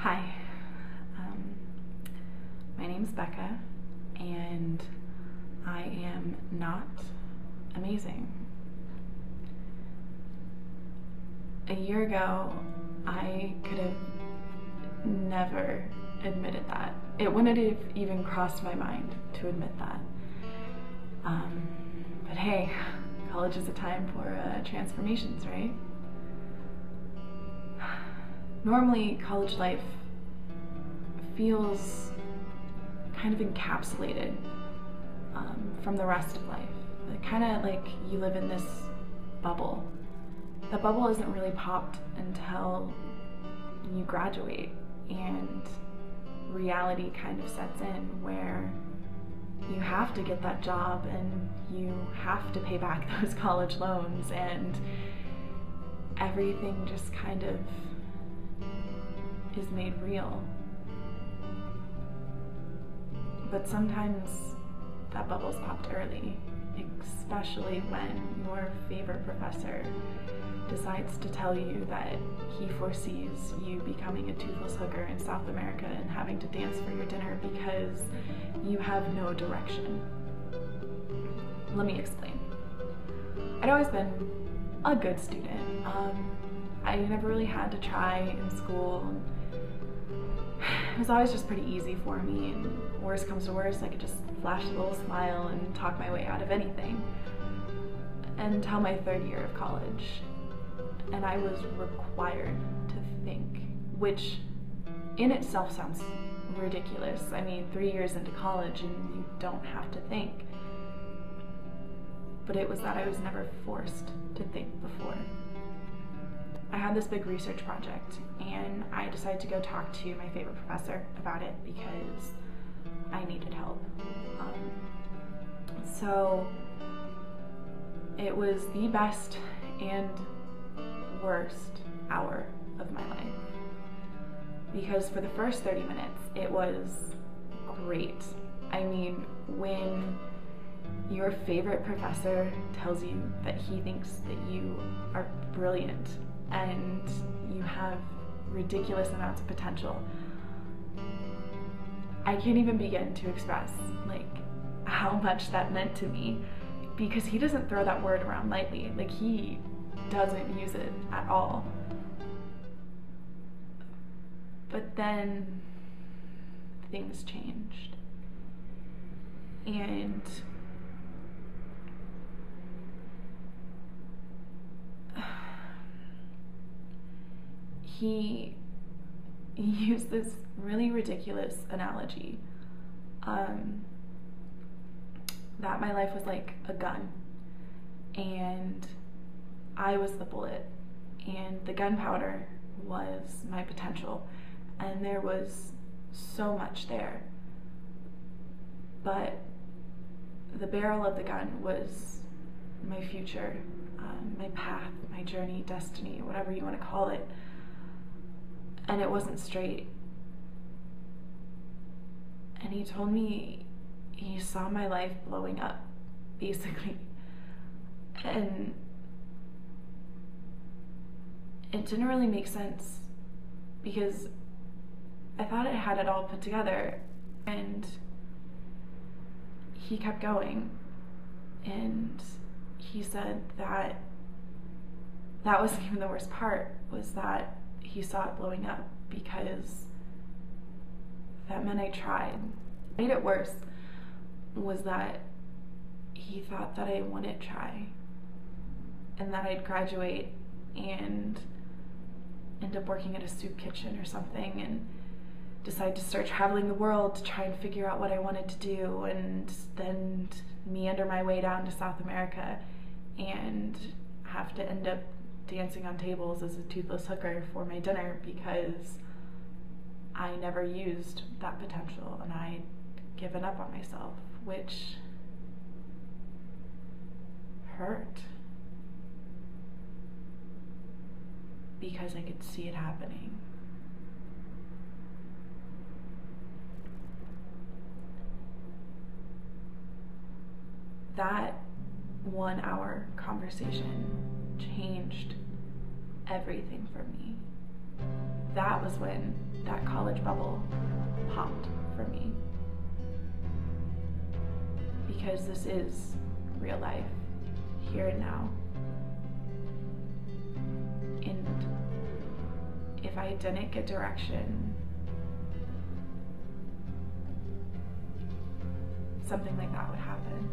Hi, um, my name's Becca, and I am not amazing. A year ago, I could have never admitted that. It wouldn't have even crossed my mind to admit that. But hey, college is a time for transformations, right? Normally, college life feels kind of encapsulated from the rest of life. Kind of like you live in this bubble. The bubble isn't really popped until you graduate, and reality kind of sets in where you have to get that job and you have to pay back those college loans, and everything just kind of is made real. But sometimes that bubble's popped early, especially when your favorite professor decides to tell you that he foresees you becoming a toothless hooker in South America and having to dance for your dinner because you have no direction. Let me explain. I'd always been a good student. I never really had to try in school. It was always just pretty easy for me, and worst comes to worst, I could just flash a little smile and talk my way out of anything. Until my third year of college, and I was required to think, which in itself sounds ridiculous. I mean, 3 years into college and you don't have to think. But it was that I was never forced to think before. I had this big research project, and I decided to go talk to my favorite professor about it because I needed help. So it was the best and worst hour of my life, because for the first 30 minutes it was great. I mean, when your favorite professor tells you that he thinks that you are brilliant and you have ridiculous amounts of potential, I can't even begin to express how much that meant to me, because he doesn't throw that word around lightly. He doesn't use it at all. But then things changed, and he used this really ridiculous analogy that my life was like a gun, and I was the bullet, and the gunpowder was my potential, and there was so much there. But the barrel of the gun was my future, my path, my journey, destiny, whatever you want to call it. And it wasn't straight. And he told me he saw my life blowing up, basically. And it didn't really make sense, because I thought I had it all put together. And he kept going, and he said that that wasn't even the worst part, was that he saw it blowing up because that meant I tried. What made it worse was that he thought that I wouldn't try, and that I'd graduate and end up working at a soup kitchen or something, and decide to start traveling the world to try and figure out what I wanted to do, and then meander my way down to South America and have to end up dancing on tables as a toothless hooker for my dinner because I never used that potential and I'd given up on myself, which hurt because I could see it happening. That 1 hour conversation changed everything for me. that was when that college bubble popped for me. Because this is real life, here and now. And if I didn't get direction, something like that would happen.